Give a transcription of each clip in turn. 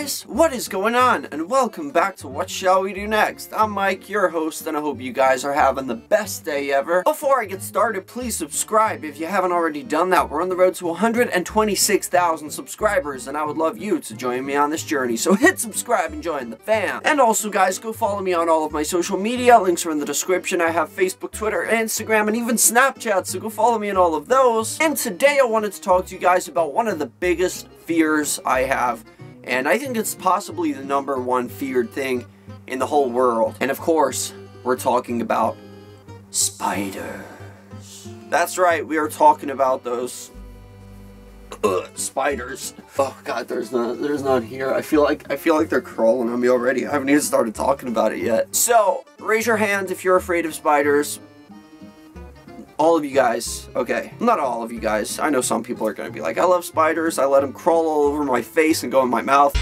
guys, what is going on? And welcome back to What Shall We Do Next? I'm Mike, your host, and I hope you guys are having the best day ever. Before I get started, please subscribe if you haven't already done that. We're on the road to 126,000 subscribers, and I would love you to join me on this journey. So hit subscribe and join the fam. And also, guys, go follow me on all of my social media. Links are in the description. I have Facebook, Twitter, Instagram, and even Snapchat, so go follow me on all of those. And today I wanted to talk to you guys about one of the biggest fears I have. And I think it's possibly the #1 feared thing in the whole world. And of course, we're talking about spiders. That's right, we are talking about those spiders. Oh god, there's none here. I feel like they're crawling on me already. I haven't even started talking about it yet. So, raise your hand if you're afraid of spiders. All of you guys, okay, not all of you guys. I know some people are going to be like, I love spiders, I let them crawl all over my face and go in my mouth.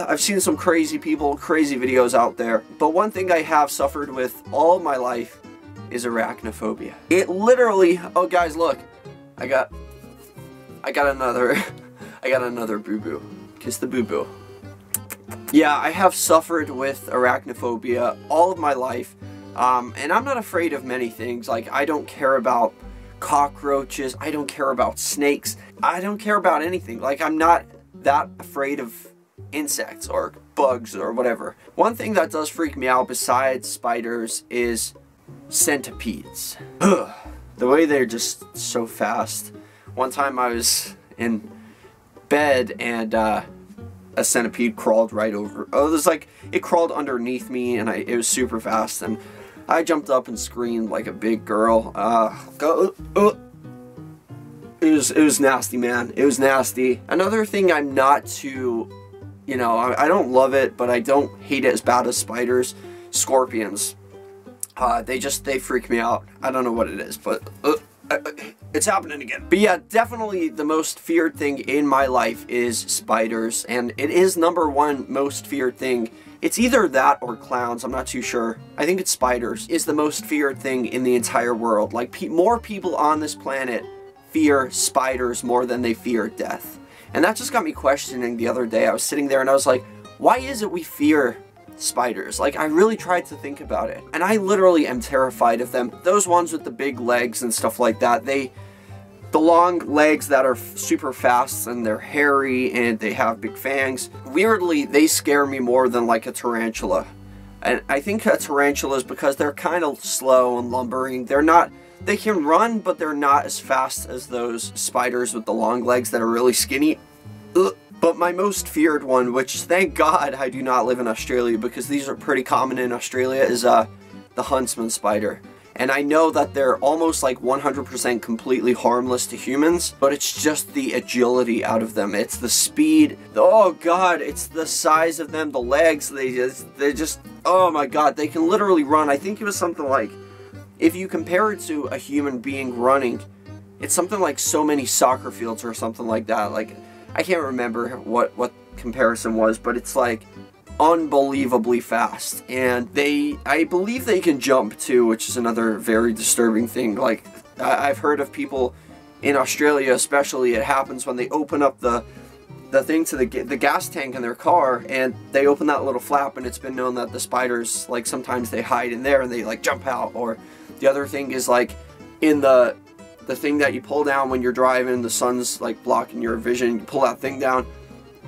I've seen some crazy people, crazy videos out there, but one thing I have suffered with all of my life is arachnophobia. It literally, oh guys, look, I got another, I got another boo-boo. Kiss the boo-boo. Yeah, I have suffered with arachnophobia all of my life, and I'm not afraid of many things. Like, I don't care about cockroaches, I don't care about snakes, I don't care about anything. Like, I'm not that afraid of insects or bugs or whatever. One thing that does freak me out besides spiders is centipedes. Ugh, the way they're just so fast. One time I was in bed and, a centipede crawled right over. Oh, it was like, it crawled underneath me, and it was super fast, and I jumped up and screamed like a big girl. It was nasty, man. It was nasty. Another thing I'm not too, you know, I don't love it, but I don't hate it as bad as spiders. Scorpions. They freak me out. I don't know what it is, but it's happening again. But yeah, definitely the most feared thing in my life is spiders, and it is #1 most feared thing. It's either that or clowns, I'm not too sure. I think it's spiders is the most feared thing in the entire world. Like, more people on this planet fear spiders more than they fear death. And that just got me questioning the other day. I was sitting there and I was like, why is it we fear spiders? Like, I really tried to think about it, and I literally am terrified of them. Those ones with the big legs and stuff like that, the long legs that are super fast, and they're hairy and they have big fangs. Weirdly, they scare me more than like a tarantula. And I think a tarantula is because they're kind of slow and lumbering. They can run, but they're not as fast as those spiders with the long legs that are really skinny. Ugh. But my most feared one, which thank God I do not live in Australia because these are pretty common in Australia, is the huntsman spider. And I know that they're almost like 100% completely harmless to humans, but it's just the agility out of them. It's the speed. Oh God, it's the size of them, the legs, they just, oh my God, they can literally run. I think it was something like, if you compare it to a human being running, it's something like so many soccer fields or something like that. Like, I can't remember what comparison was, but it's like unbelievably fast. And I believe they can jump too, which is another very disturbing thing. Like, I've heard of people in Australia especially, it happens when they open up the thing to the gas tank in their car, and they open that little flap, and it's been known that the spiders, like, sometimes they hide in there and they like jump out. Or the other thing is, like, in the thing that you pull down when you're driving, the sun's like blocking your vision, you pull that thing down,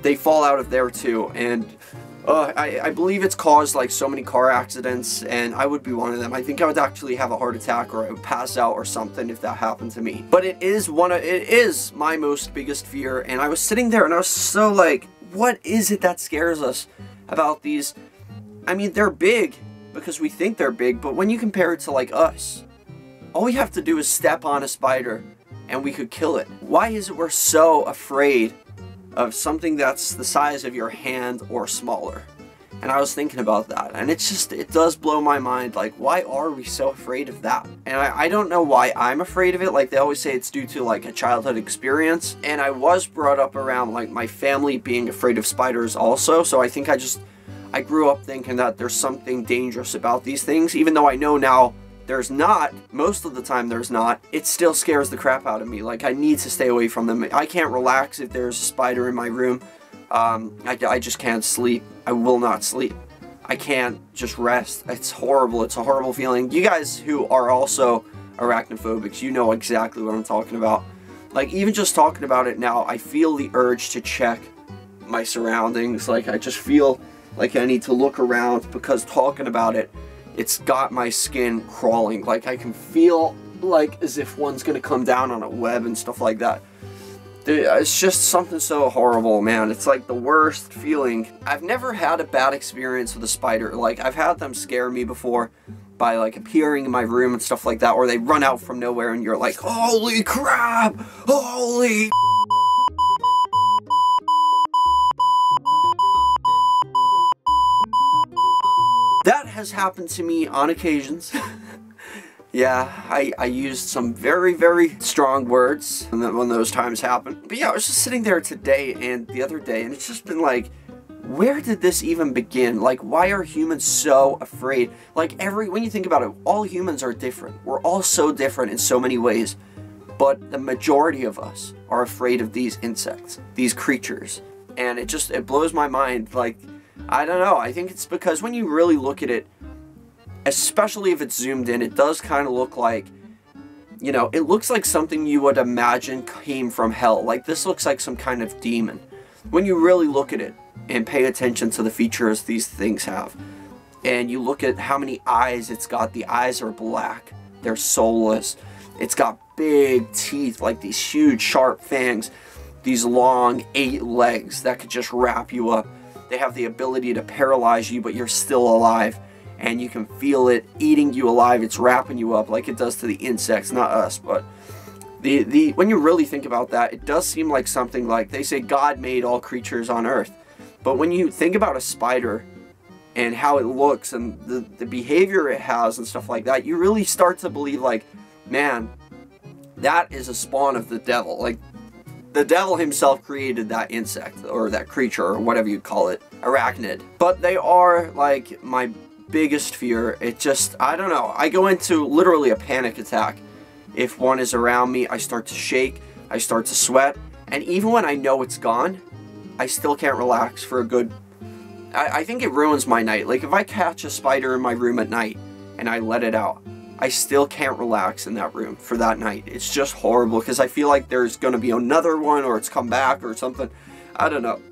they fall out of there too. And I believe it's caused like so many car accidents, and I would be one of them. I think I would actually have a heart attack, or I would pass out or something if that happened to me. But it is my most biggest fear, and I was sitting there and I was so like, what is it that scares us about these? I mean, they're big because we think they're big, but when you compare it to like us, all we have to do is step on a spider and we could kill it. Why is it we're so afraid of something that's the size of your hand or smaller? And I was thinking about that, and it does blow my mind. Like, why are we so afraid of that? And I don't know why I'm afraid of it. Like, they always say it's due to like a childhood experience, and I was brought up around like my family being afraid of spiders also, so I think I grew up thinking that there's something dangerous about these things, even though I know now there's not, most of the time there's not, it still scares the crap out of me. Like, I need to stay away from them. I can't relax if there's a spider in my room. I just can't sleep. I will not sleep. I can't just rest. It's horrible. It's a horrible feeling. You guys who are also arachnophobics, you know exactly what I'm talking about. Like, even just talking about it now, I feel the urge to check my surroundings. Like, I just feel like I need to look around, because talking about it, it's got my skin crawling. Like, I can feel like as if one's gonna come down on a web and stuff like that. Dude, it's just something so horrible, man. It's like the worst feeling. I've never had a bad experience with a spider. Like, I've had them scare me before by like appearing in my room and stuff like that, or they run out from nowhere and you're like, holy crap, holy that has happened to me on occasions. Yeah, I used some very, very strong words when those times happen. But yeah, I was just sitting there today and the other day, and it's just been like, where did this even begin? Like, why are humans so afraid? Like, when you think about it, all humans are different. We're all so different in so many ways. But the majority of us are afraid of these insects, these creatures. And it blows my mind. Like, I don't know. I think it's because when you really look at it, especially if it's zoomed in, it does kind of look like, you know, it looks like something you would imagine came from hell. Like, this looks like some kind of demon. When you really look at it and pay attention to the features these things have, and you look at how many eyes it's got, the eyes are black, they're soulless. It's got big teeth, like these huge sharp fangs, these long 8 legs that could just wrap you up. They have the ability to paralyze you, but you're still alive. And you can feel it eating you alive. It's wrapping you up like it does to the insects, not us. But when you really think about that, it does seem like something like, they say God made all creatures on earth. But when you think about a spider and how it looks and the behavior it has and stuff like that, you really start to believe, like, man, that is a spawn of the devil. Like, the devil himself created that insect, or that creature, or whatever you call it, arachnid. But they are, like, my biggest fear. It just, I don't know, I go into literally a panic attack. If one is around me, I start to shake, I start to sweat, and even when I know it's gone, I still can't relax for a good, I think it ruins my night. Like, if I catch a spider in my room at night and I let it out, I still can't relax in that room for that night. It's just horrible, because I feel like there's gonna be another one, or it's come back or something. I don't know.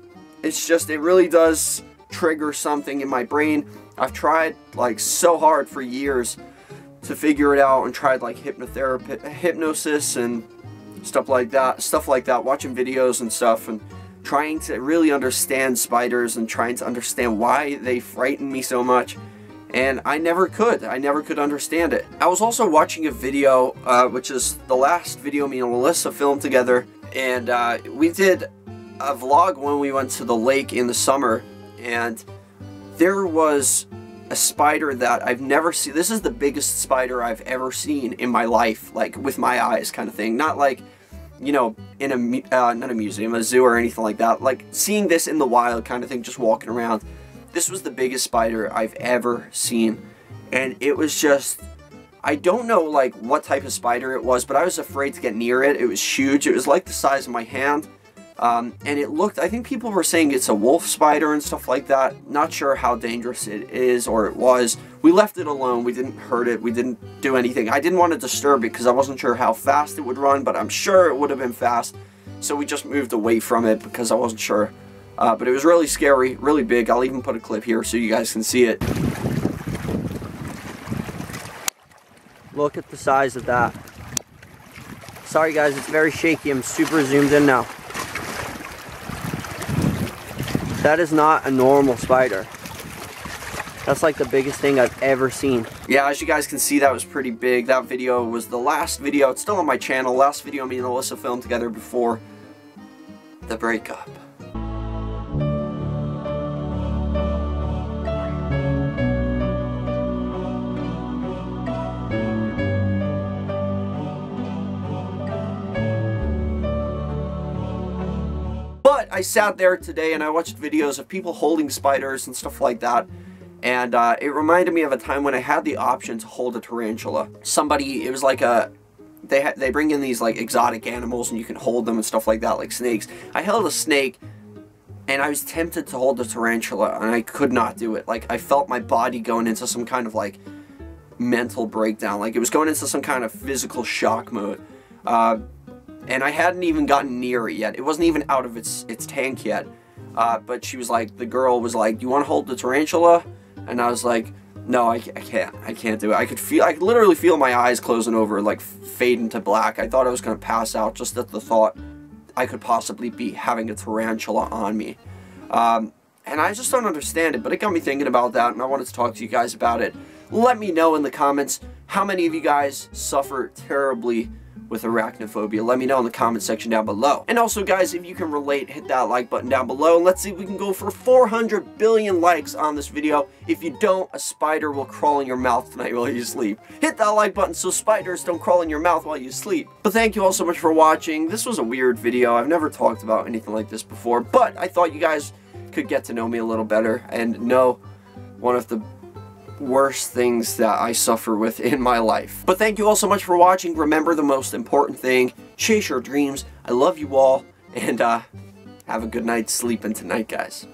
It's just, it really does trigger something in my brain. I've tried like so hard for years to figure it out, and tried like hypnosis and stuff like that, watching videos and stuff, and trying to really understand spiders and trying to understand why they frighten me so much. And I never could understand it. I was also watching a video, which is the last video me and Melissa filmed together, and we did a vlog when we went to the lake in the summer, and there was a spider that I've never seen. This is the biggest spider I've ever seen in my life, like with my eyes kind of thing. Not like, you know, in a, not a museum, a zoo or anything like that. Like seeing this in the wild kind of thing, just walking around. This was the biggest spider I've ever seen. And it was just, I don't know like what type of spider it was, but I was afraid to get near it. It was huge. It was like the size of my hand. And it looked, I think people were saying it's a wolf spider and stuff like that. Not sure how dangerous it is, or it was. We left it alone. We didn't hurt it. We didn't do anything. I didn't want to disturb it because I wasn't sure how fast it would run, but I'm sure it would have been fast. So we just moved away from it because I wasn't sure. But it was really scary, really big. I'll even put a clip here so you guys can see it. Look at the size of that. Sorry guys, it's very shaky. I'm super zoomed in now. That is not a normal spider. That's like the biggest thing I've ever seen. Yeah, as you guys can see, that was pretty big. That video was the last video. It's still on my channel. Last video me and Alyssa filmed together before the breakup. But I sat there today and I watched videos of people holding spiders and stuff like that. And it reminded me of a time when I had the option to hold a tarantula. It was like they bring in these like exotic animals and you can hold them and stuff like that, like snakes. I held a snake and I was tempted to hold a tarantula and I could not do it. Like, I felt my body going into some kind of like mental breakdown. Like, it was going into some kind of physical shock mode. And I hadn't even gotten near it yet. It wasn't even out of its tank yet. But she was like, the girl was like, "You want to hold the tarantula?" And I was like, "No, I can't do it." I could literally feel my eyes closing over, like fade into black. I thought I was going to pass out just at the thought I could possibly be having a tarantula on me. And I just don't understand it, but it got me thinking about that, and I wanted to talk to you guys about it. Let me know in the comments how many of you guys suffer terribly with arachnophobia. Let me know in the comment section down below. And also, guys, if you can relate, hit that like button down below. And let's see if we can go for 400 billion likes on this video. If you don't, a spider will crawl in your mouth tonight while you sleep. Hit that like button so spiders don't crawl in your mouth while you sleep. But thank you all so much for watching. This was a weird video. I've never talked about anything like this before, but I thought you guys could get to know me a little better and know one of the worst things that I suffer with in my life. But thank you all so much for watching. Remember the most important thing: chase your dreams. I love you all, and have a good night sleeping tonight, guys.